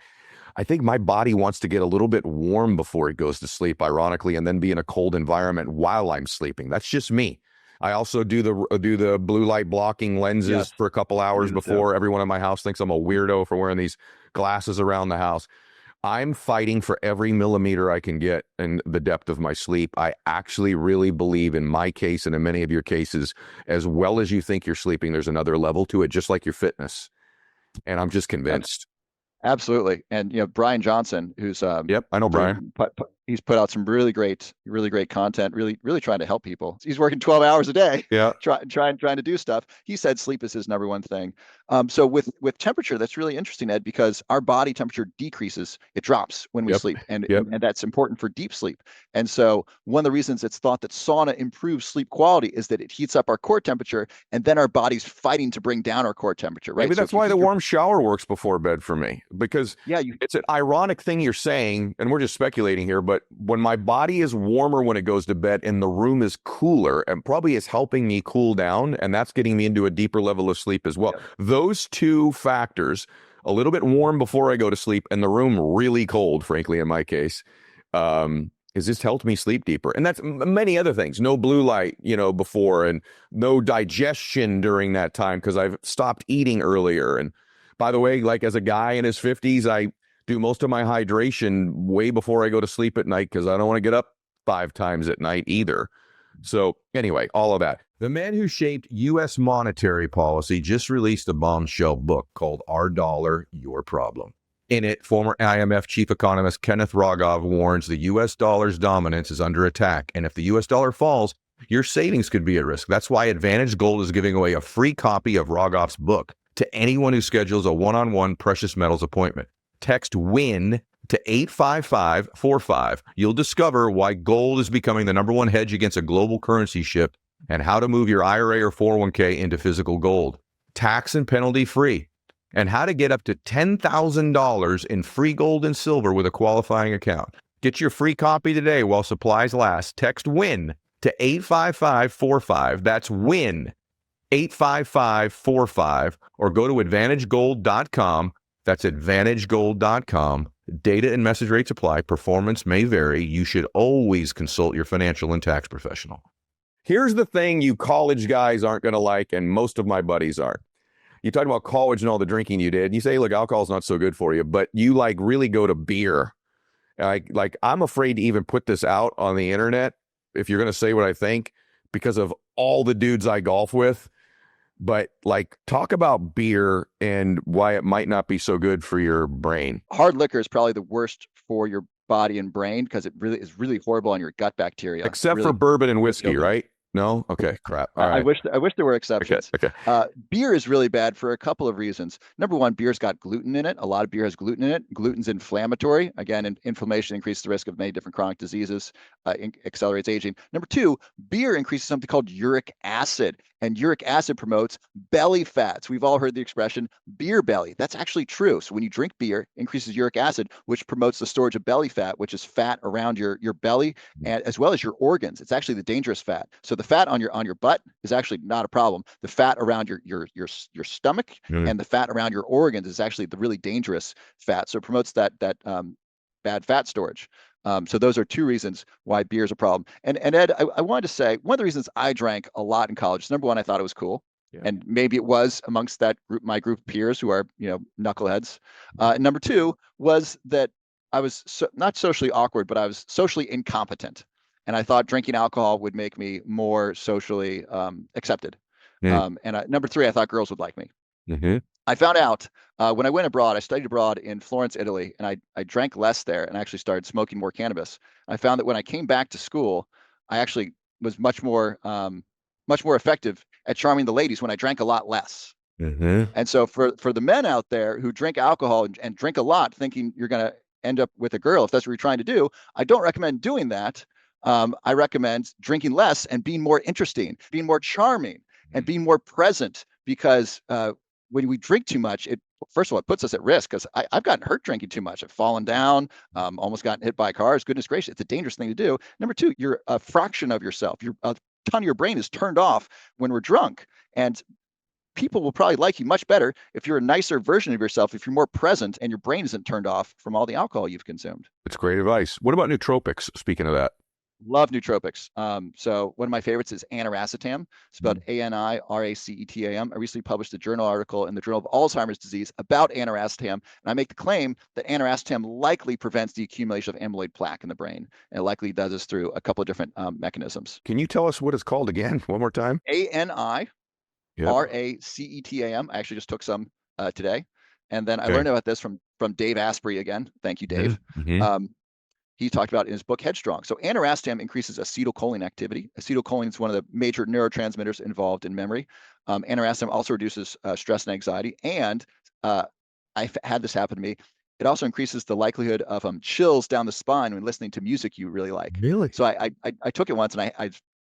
I think my body wants to get a little bit warm before it goes to sleep, ironically, and then be in a cold environment while I'm sleeping. That's just me. I also do the blue light blocking lenses for a couple hours before. Everyone in my house thinks I'm a weirdo for wearing these glasses around the house. I'm fighting for every millimeter I can get in the depth of my sleep. I actually really believe, in my case and in many of your cases, as well as you think you're sleeping, there's another level to it, just like your fitness. And I'm just convinced. Absolutely. And Brian Johnson, who's yep, I know Brian. He's put out some really great content, really trying to help people. He's working 12 hours a day, trying to do stuff. He said sleep is his number one thing. So with temperature, that's really interesting, Ed, because our body temperature decreases, it drops when we Yep. sleep, and Yep. that's important for deep sleep. And so one of the reasons it's thought that sauna improves sleep quality is that it heats up our core temperature, and then our body's fighting to bring down our core temperature, right? Maybe So that's if you why heat the your- warm shower works before bed for me, because yeah, it's an ironic thing you're saying, and we're just speculating here, but when my body is warmer when it goes to bed and the room is cooler, and probably is helping me cool down, and that's getting me into a deeper level of sleep as well. Yep. Those two factors, a little bit warm before I go to sleep and the room really cold, frankly, in my case, has just helped me sleep deeper. And that's many other things. No blue light, before, and no digestion during that time because I've stopped eating earlier. And by the way, like as a guy in his 50s, I do most of my hydration way before I go to sleep at night because I don't want to get up 5 times at night either. So anyway, all of that. The man who shaped U.S. monetary policy just released a bombshell book called Our Dollar, Your Problem. In it, former IMF chief economist Kenneth Rogoff warns the U.S. dollar's dominance is under attack, and if the U.S. dollar falls, your savings could be at risk. That's why Advantage Gold is giving away a free copy of Rogoff's book to anyone who schedules a one-on-one precious metals appointment. Text WIN to 85545. You'll discover why gold is becoming the number one hedge against a global currency shift and how to move your IRA or 401k into physical gold. Tax and penalty free. And how to get up to $10,000 in free gold and silver with a qualifying account. Get your free copy today while supplies last. Text WIN to 85545. That's WIN 85545, or go to AdvantageGold.com. That's AdvantageGold.com. Data and message rates apply. Performance may vary. You should always consult your financial and tax professional. Here's the thing you college guys aren't going to like, and most of my buddies aren't. You talk about college and all the drinking you did. And you say, look, alcohol's not so good for you, but you like really go to beer. Like I'm afraid to even put this out on the internet if you're going to say what I think because of all the dudes I golf with. But like, talk about beer and why it might not be so good for your brain. Hard liquor is probably the worst for your body and brain because it really is really horrible on your gut bacteria. Except really, for bourbon and whiskey, guilty. right? No? Okay, crap. All I right. wish there were exceptions. Okay. Beer is really bad for a couple of reasons. Number one, beer's got gluten in it. A lot of beer has gluten in it. Gluten's inflammatory. Again, inflammation increases the risk of many different chronic diseases, accelerates aging. Number two, beer increases something called uric acid, and uric acid promotes belly fats. We've all heard the expression beer belly. That's actually true. So when you drink beer, it increases uric acid, which promotes the storage of belly fat, which is fat around your belly, and as well as your organs. It's actually the dangerous fat. So the fat on your butt is actually not a problem. The fat around your stomach and the fat around your organs is actually the really dangerous fat. So it promotes that bad fat storage. So those are two reasons why beer is a problem. And Ed, I wanted to say one of the reasons I drank a lot in college. Number one, I thought it was cool. Yeah. And maybe it was amongst that group, my group of peers who are, knuckleheads. And number two was that I was not socially awkward, but I was socially incompetent. And I thought drinking alcohol would make me more socially accepted. And number three, I thought girls would like me. Mm-hmm. I found out when I went abroad, I studied abroad in Florence, Italy, and I drank less there and actually started smoking more cannabis. I found that when I came back to school, I actually was much more effective at charming the ladies when I drank a lot less. Mm-hmm. And so for the men out there who drink alcohol and drink a lot thinking you're going to end up with a girl, if that's what you're trying to do, I don't recommend doing that. I recommend drinking less and being more interesting, being more charming, and being more present, because when we drink too much, first of all, it puts us at risk, because I've gotten hurt drinking too much. I've fallen down, almost gotten hit by cars. Goodness gracious, it's a dangerous thing to do. Number two, you're a fraction of yourself. A ton of your brain is turned off when we're drunk. And people will probably like you much better if you're a nicer version of yourself, if you're more present and your brain isn't turned off from all the alcohol you've consumed. It's great advice. What about nootropics? Speaking of that. Love nootropics. So one of my favorites is aniracetam, spelled ANIRACETAM. I recently published a journal article in the Journal of Alzheimer's Disease about aniracetam, and I make the claim that aniracetam likely prevents the accumulation of amyloid plaque in the brain, and it likely does this through a couple of different mechanisms. Can you tell us what it's called again, one more time? ANIRACETAM. I actually just took some today, and then I learned about this from Dave Asprey again. Thank you, Dave. Mm-hmm. he talked about in his book Headstrong. So anirastatin increases acetylcholine activity. Acetylcholine is one of the major neurotransmitters involved in memory. Anirastatin also reduces stress and anxiety. And I've had this happen to me. It also increases the likelihood of chills down the spine when listening to music you really like. Really? So I took it once and I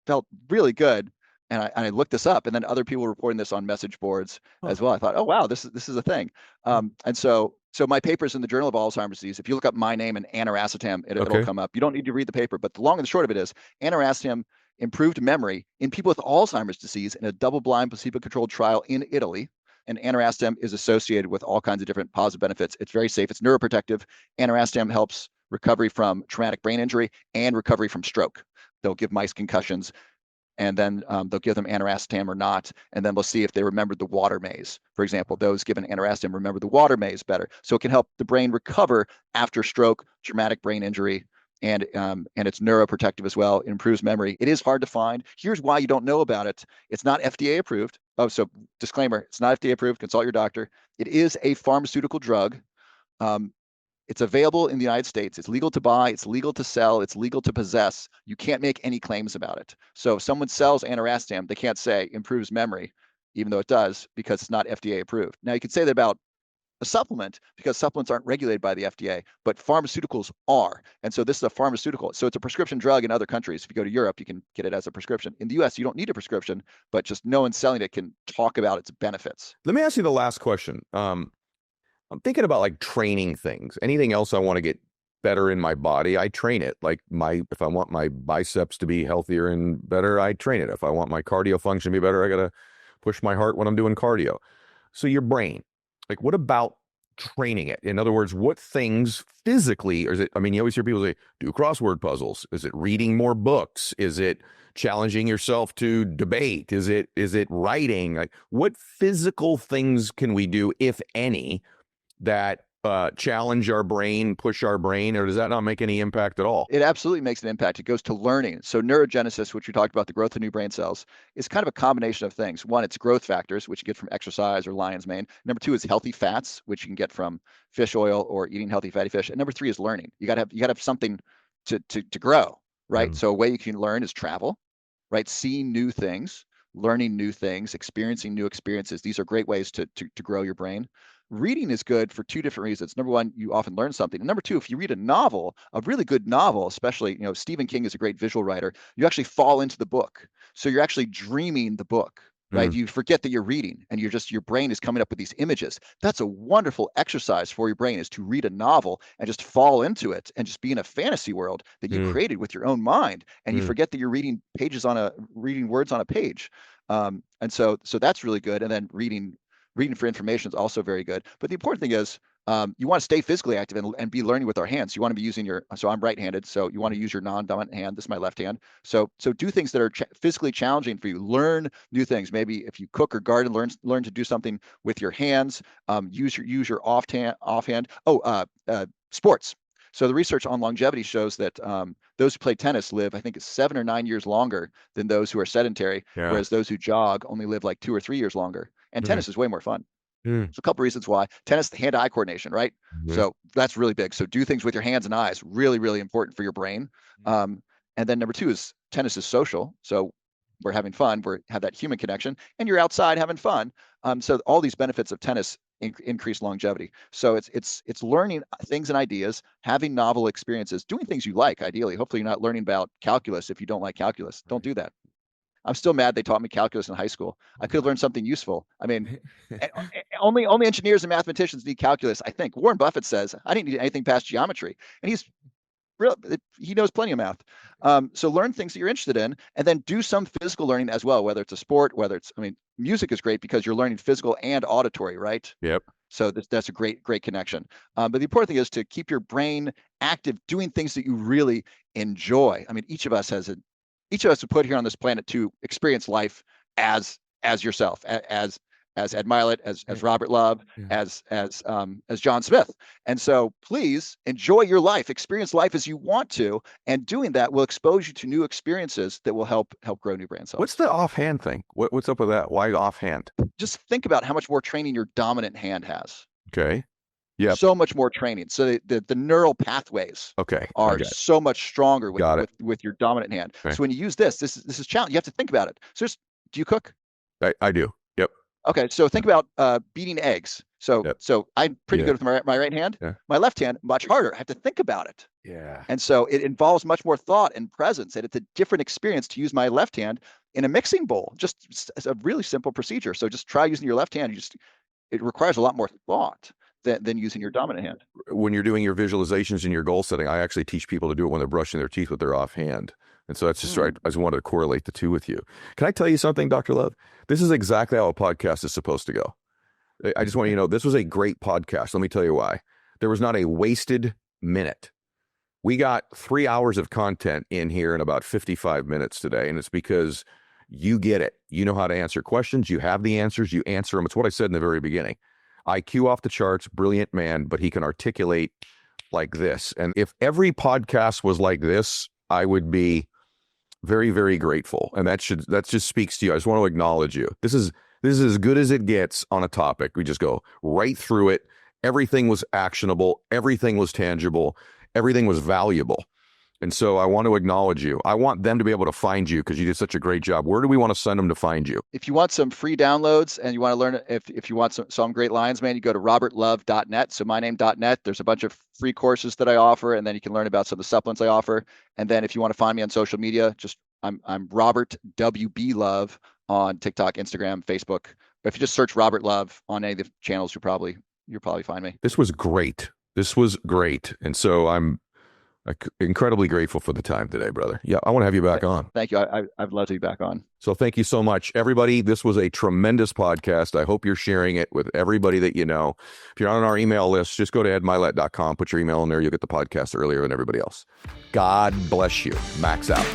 felt really good. And I looked this up, and then other people were reporting this on message boards as well. I thought, oh wow, this is a thing. And so my paper's in the Journal of Alzheimer's Disease. If you look up my name and anirastatin, it'll come up. You don't need to read the paper, but the long and the short of it is anirastatin improved memory in people with Alzheimer's disease in a double-blind placebo-controlled trial in Italy. And anirastatin is associated with all kinds of different positive benefits. It's very safe. It's neuroprotective. Anirastatin helps recovery from traumatic brain injury and recovery from stroke. They'll give mice concussions, and then they'll give them anirastatin or not, and then they'll see if they remembered the water maze. For example, those given anirastatin remember the water maze better. So it can help the brain recover after stroke, traumatic brain injury, and it's neuroprotective as well. It improves memory. It is hard to find. Here's why you don't know about it. It's not FDA approved. Oh, so disclaimer, it's not FDA approved. Consult your doctor. It is a pharmaceutical drug. It's available in the United States. It's legal to buy. It's legal to sell. It's legal to possess. You can't make any claims about it. So if someone sells anirastatin, they can't say improves memory, even though it does, because it's not FDA approved. Now, you could say that about a supplement because supplements aren't regulated by the FDA, but pharmaceuticals are. And so this is a pharmaceutical. So it's a prescription drug in other countries. If you go to Europe, you can get it as a prescription. In the US, you don't need a prescription, but just no one selling it can talk about its benefits. Let me ask you the last question. I'm thinking about like training things. Anything else I want to get better in my body, I train it. Like if I want my biceps to be healthier and better, I train it. If I want my cardio function to be better, I got to push my heart when I'm doing cardio. So your brain, like what about training it? In other words, what things physically, or is it, I mean, you always hear people say, do crossword puzzles. Is it reading more books? Is it challenging yourself to debate? Is it writing? Like what physical things can we do, if any, that challenge our brain, push our brain, or does that not make any impact at all? It absolutely makes an impact. It goes to learning. So neurogenesis, which we talked about, the growth of new brain cells, is kind of a combination of things. One, it's growth factors, which you get from exercise or lion's mane. Number two is healthy fats, which you can get from fish oil or eating healthy fatty fish. And number three is learning. You gotta have something to grow, right? So a way you can learn is travel, right? Seeing new things, learning new things, experiencing new experiences. These are great ways to grow your brain. Reading is good for two different reasons. Number one, you often learn something. And number two, if you read a novel, a really good novel, especially, Stephen King is a great visual writer, you actually fall into the book. So you're actually dreaming the book, right? You forget that you're reading and your brain is coming up with these images. That's a wonderful exercise for your brain, is to read a novel and just fall into it and just be in a fantasy world that you created with your own mind. And you forget that you're reading words on a page. And so that's really good. And then reading for information is also very good. But the important thing is you want to stay physically active and be learning with our hands. You want to be using so I'm right-handed, so you want to use your non-dominant hand. This is my left hand. So do things that are physically challenging for you. Learn new things. Maybe if you cook or garden, learn to do something with your hands. Use your offhand. Sports. So the research on longevity shows that those who play tennis live, I think it's 7 or 9 years longer than those who are sedentary, whereas those who jog only live like 2 or 3 years longer. And tennis is way more fun. So a couple reasons why. Tennis, hand-eye coordination, right? So that's really big. So do things with your hands and eyes, really, really important for your brain. And then number two is tennis is social. So we're having fun, have that human connection, and you're outside having fun. So all these benefits of tennis increase longevity. So it's learning things and ideas, having novel experiences, doing things you like, ideally. Hopefully you're not learning about calculus if you don't like calculus. Don't do that. I'm still mad they taught me calculus in high school. I could have learned something useful. I mean, only engineers and mathematicians need calculus, I think. Warren Buffett says, I didn't need anything past geometry. And he knows plenty of math. So learn things that you're interested in, and then do some physical learning as well, whether it's a sport, music is great because you're learning physical and auditory, right? Yep. So that's a great connection. But the important thing is to keep your brain active, doing things that you really enjoy. I mean, each of us are put here on this planet to experience life as yourself, as Ed Mylett, as Robert Love, as John Smith. And so please enjoy your life, experience life as you want to, and doing that will expose you to new experiences that will help grow new brain cells. What's the offhand thing? What's up with that? Why offhand? Just think about how much more training your dominant hand has. Okay. Yep. So much more training. So the neural pathways Okay. I are got it. so much stronger Got it. with your dominant hand. Okay. So when you use this is challenge. You have to think about it. So do you cook? I do. Yep. Okay, so think about beating eggs. So Yep. I'm pretty Yeah. good with my right hand. Yeah. My left hand, much harder. I have to think about it. Yeah. And so it involves much more thought and presence. And it's a different experience to use my left hand in a mixing bowl. Just a really simple procedure. So just try using your left hand. It requires a lot more thought than using your dominant hand. When you're doing your visualizations and your goal setting, I actually teach people to do it when they're brushing their teeth with their offhand. And so that's just right. I just wanted to correlate the two with you. Can I tell you something, Dr. Love? This is exactly how a podcast is supposed to go. I just want you to know this was a great podcast. Let me tell you why. There was not a wasted minute. We got 3 hours of content in here in about 55 minutes today. And it's because you get it. You know how to answer questions. You have the answers. You answer them. It's what I said in the very beginning. IQ off the charts, brilliant man, but he can articulate like this. And if every podcast was like this, I would be very, very grateful. And that just speaks to you. I just want to acknowledge you. This is as good as it gets on a topic. We just go right through it. Everything was actionable. Everything was tangible. Everything was valuable. And so I want to acknowledge you. I want them to be able to find you because you did such a great job. Where do we want to send them to find you? If you want some free downloads and you want to learn, if you want some great lines, man, you go to robertlove.net. So myname.net. There's a bunch of free courses that I offer, and then you can learn about some of the supplements I offer. And then if you want to find me on social media, I'm Robert WB Love on TikTok, Instagram, Facebook. If you just search Robert Love on any of the channels, you'll probably find me. This was great. And so I'm incredibly grateful for the time today, brother. Yeah, I want to have you back on. Thank you. I'd love to be back on. So thank you so much, everybody. This was a tremendous podcast. I hope you're sharing it with everybody that you know. If you're on our email list, just go to edmylett.com, put your email in there. You'll get the podcast earlier than everybody else. God bless you. Max out.